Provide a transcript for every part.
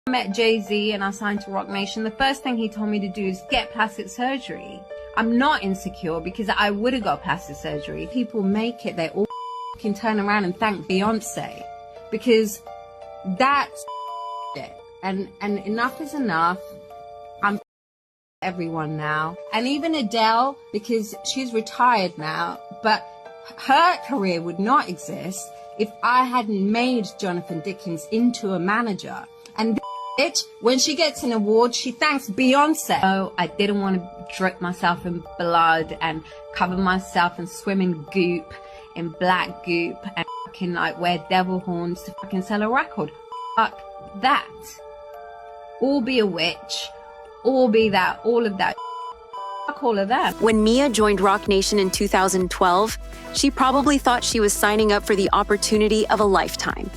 I met Jay-Z and I signed to Roc Nation, the first thing he told me to do is get plastic surgery. I'm not insecure because I would have got plastic surgery. People make it, they all can turn around and thank Beyonce because that's it. And enough is enough. I'm everyone now. And even Adele, because she's retired now, but her career would not exist if I hadn't made Jonathan Dickens into a manager. And when she gets an award, she thanks Beyonce. So I didn't want to drip myself in blood and cover myself and swim in goop, in black goop, and fucking like wear devil horns to fucking sell a record. Fuck that. Or be a witch, or be that, all of that. Fuck all of that. When Mia joined Roc Nation in 2012, she probably thought she was signing up for the opportunity of a lifetime.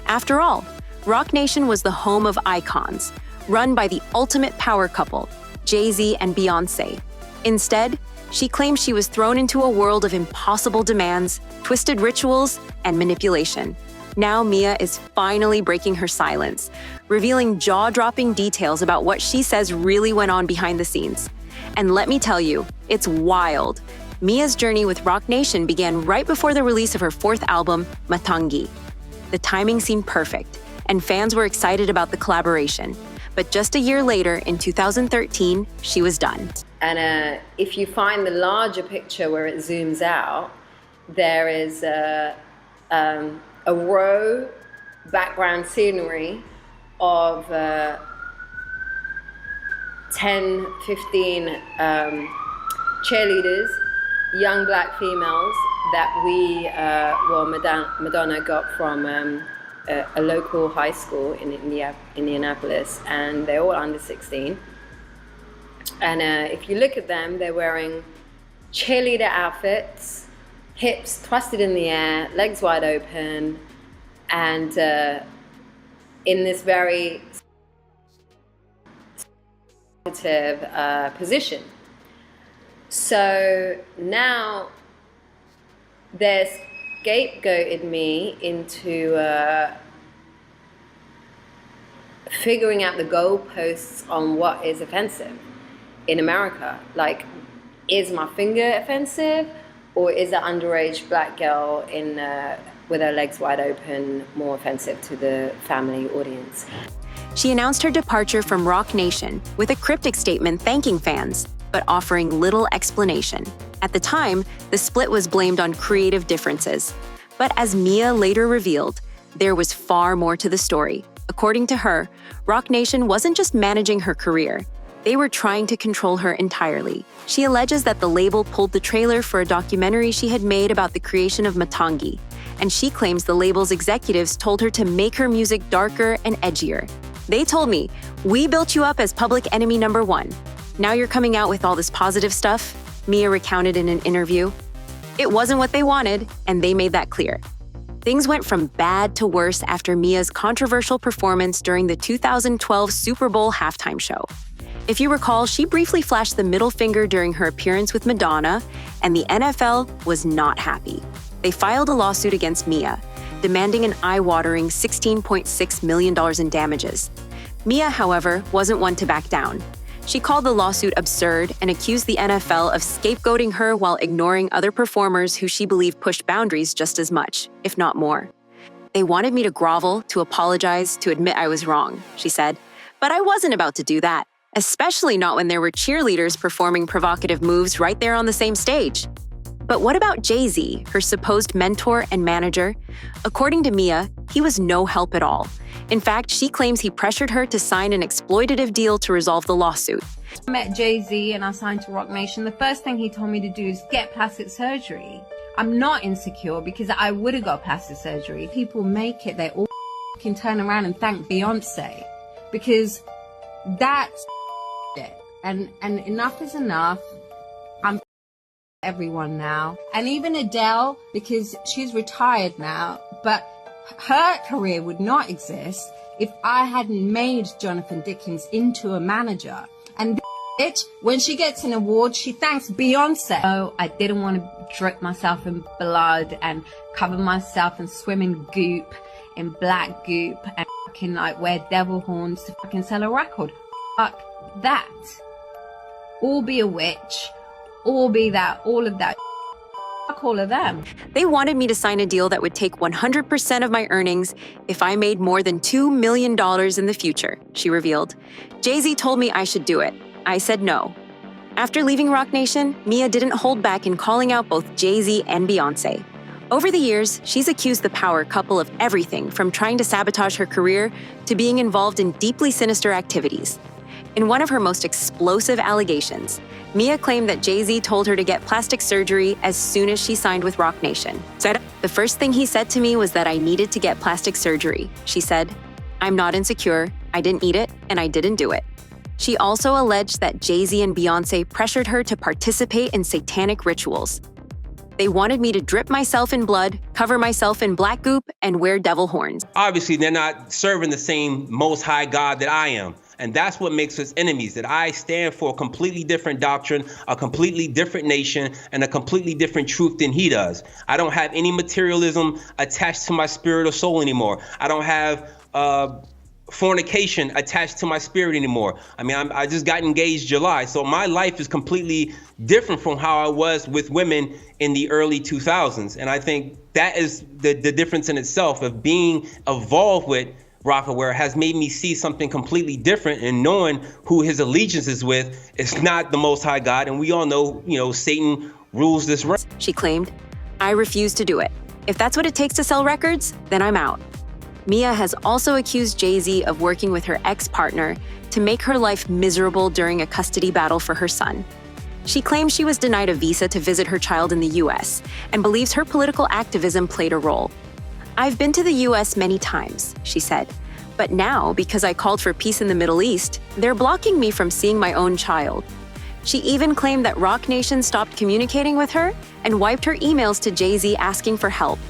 After all, Roc Nation was the home of icons, run by the ultimate power couple, Jay-Z and Beyoncé. Instead, she claimed she was thrown into a world of impossible demands, twisted rituals, and manipulation. Now Mia is finally breaking her silence, revealing jaw-dropping details about what she says really went on behind the scenes. And let me tell you, it's wild. Mia's journey with Roc Nation began right before the release of her fourth album, Matangi. The timing seemed perfect, and fans were excited about the collaboration. But just a year later, in 2013, she was done. And if you find the larger picture where it zooms out, there is a row background scenery of 10, 15 cheerleaders, young black females that Madonna got from a local high school in Indianapolis, and they're all under 16. And if you look at them, they're wearing cheerleader outfits, hips twisted in the air, legs wide open, and in this very position. So now they're scapegoated me into figuring out the goalposts on what is offensive in America. Like, is my finger offensive, or is an underage black girl with her legs wide open more offensive to the family audience? She announced her departure from Roc Nation with a cryptic statement thanking fans, but offering little explanation. At the time, the split was blamed on creative differences. But as Mia later revealed, there was far more to the story. According to her, Roc Nation wasn't just managing her career. They were trying to control her entirely. She alleges that the label pulled the trailer for a documentary she had made about the creation of Matangi, and she claims the label's executives told her to make her music darker and edgier. They told me, "We built you up as public enemy number one. Now you're coming out with all this positive stuff," Mia recounted in an interview. It wasn't what they wanted, and they made that clear. Things went from bad to worse after Mia's controversial performance during the 2012 Super Bowl halftime show. If you recall, she briefly flashed the middle finger during her appearance with Madonna, and the NFL was not happy. They filed a lawsuit against Mia, demanding an eye-watering $16.6 million in damages. Mia, however, wasn't one to back down. She called the lawsuit absurd and accused the NFL of scapegoating her while ignoring other performers who she believed pushed boundaries just as much, if not more. "They wanted me to grovel, to apologize, to admit I was wrong," she said. "But I wasn't about to do that, especially not when there were cheerleaders performing provocative moves right there on the same stage." But what about Jay-Z, her supposed mentor and manager? According to Mia, he was no help at all. In fact, she claims he pressured her to sign an exploitative deal to resolve the lawsuit. I met Jay-Z and I signed to Roc Nation, the first thing he told me to do is get plastic surgery. I'm not insecure because I would have got plastic surgery. People make it, they all can turn around and thank Beyonce because that's it. And enough is enough. I'm everyone now. And even Adele, because she's retired now, but her career would not exist if I hadn't made Jonathan Dickens into a manager. And when she gets an award, she thanks Beyonce. So I didn't want to drip myself in blood and cover myself and swim in goop, in black goop, and fucking like wear devil horns to fucking sell a record. Fuck that. Or be a witch, or be that, all of that. Fuck all of them. They wanted me to sign a deal that would take 100% of my earnings if I made more than $2 million in the future, she revealed. Jay-Z told me I should do it. I said no. After leaving Roc Nation, Mia didn't hold back in calling out both Jay-Z and Beyoncé. Over the years, she's accused the power couple of everything from trying to sabotage her career to being involved in deeply sinister activities. In one of her most explosive allegations, Mia claimed that Jay-Z told her to get plastic surgery as soon as she signed with Roc Nation. The first thing he said to me was that I needed to get plastic surgery, she said. I'm not insecure, I didn't need it, and I didn't do it. She also alleged that Jay-Z and Beyoncé pressured her to participate in satanic rituals. They wanted me to drip myself in blood, cover myself in black goop, and wear devil horns. Obviously, they're not serving the same Most High God that I am. And that's what makes us enemies, that I stand for a completely different doctrine, a completely different nation, and a completely different truth than he does. I don't have any materialism attached to my spirit or soul anymore. I don't have fornication attached to my spirit anymore. I mean, I just got engaged July, so my life is completely different from how I was with women in the early 2000s. And I think that is the difference in itself of being involved with Rockaware has made me see something completely different, and knowing who his allegiance is with is not the Most High God. And we all know, Satan rules this realm. She claimed, I refuse to do it. If that's what it takes to sell records, then I'm out. Mia has also accused Jay-Z of working with her ex-partner to make her life miserable during a custody battle for her son. She claims she was denied a visa to visit her child in the US and believes her political activism played a role. I've been to the US many times, she said, but now, because I called for peace in the Middle East, they're blocking me from seeing my own child. She even claimed that Roc Nation stopped communicating with her and wiped her emails to Jay-Z asking for help.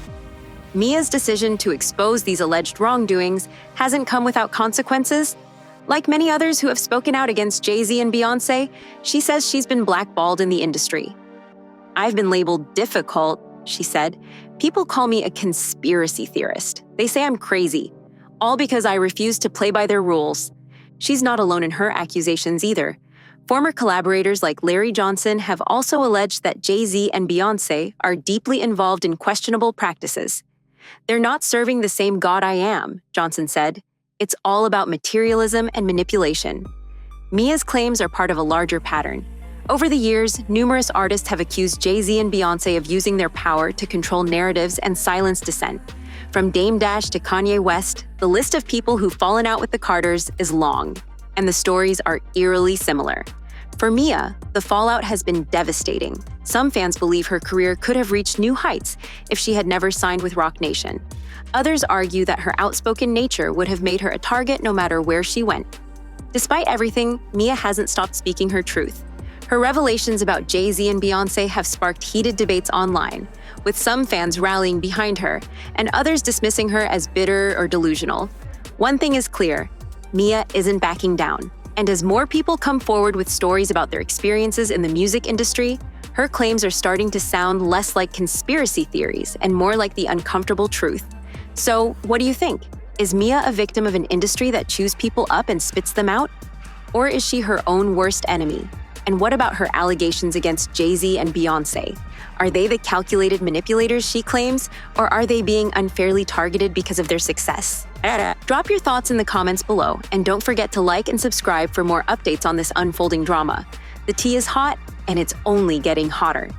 Mia's decision to expose these alleged wrongdoings hasn't come without consequences. Like many others who have spoken out against Jay-Z and Beyoncé, she says she's been blackballed in the industry. I've been labeled difficult, she said. People call me a conspiracy theorist. They say I'm crazy, all because I refuse to play by their rules. She's not alone in her accusations either. Former collaborators like Larry Johnson have also alleged that Jay-Z and Beyoncé are deeply involved in questionable practices. They're not serving the same God I am, Johnson said. It's all about materialism and manipulation. Mia's claims are part of a larger pattern. Over the years, numerous artists have accused Jay-Z and Beyoncé of using their power to control narratives and silence dissent. From Dame Dash to Kanye West, the list of people who've fallen out with the Carters is long, and the stories are eerily similar. For Mia, the fallout has been devastating. Some fans believe her career could have reached new heights if she had never signed with Roc Nation. Others argue that her outspoken nature would have made her a target no matter where she went. Despite everything, Mia hasn't stopped speaking her truth. Her revelations about Jay-Z and Beyoncé have sparked heated debates online, with some fans rallying behind her and others dismissing her as bitter or delusional. One thing is clear, Mia isn't backing down. And as more people come forward with stories about their experiences in the music industry, her claims are starting to sound less like conspiracy theories and more like the uncomfortable truth. So, what do you think? Is Mia a victim of an industry that chews people up and spits them out? Or is she her own worst enemy? And what about her allegations against Jay-Z and Beyoncé? Are they the calculated manipulators she claims, or are they being unfairly targeted because of their success? Drop your thoughts in the comments below, and don't forget to like and subscribe for more updates on this unfolding drama. The tea is hot, and it's only getting hotter.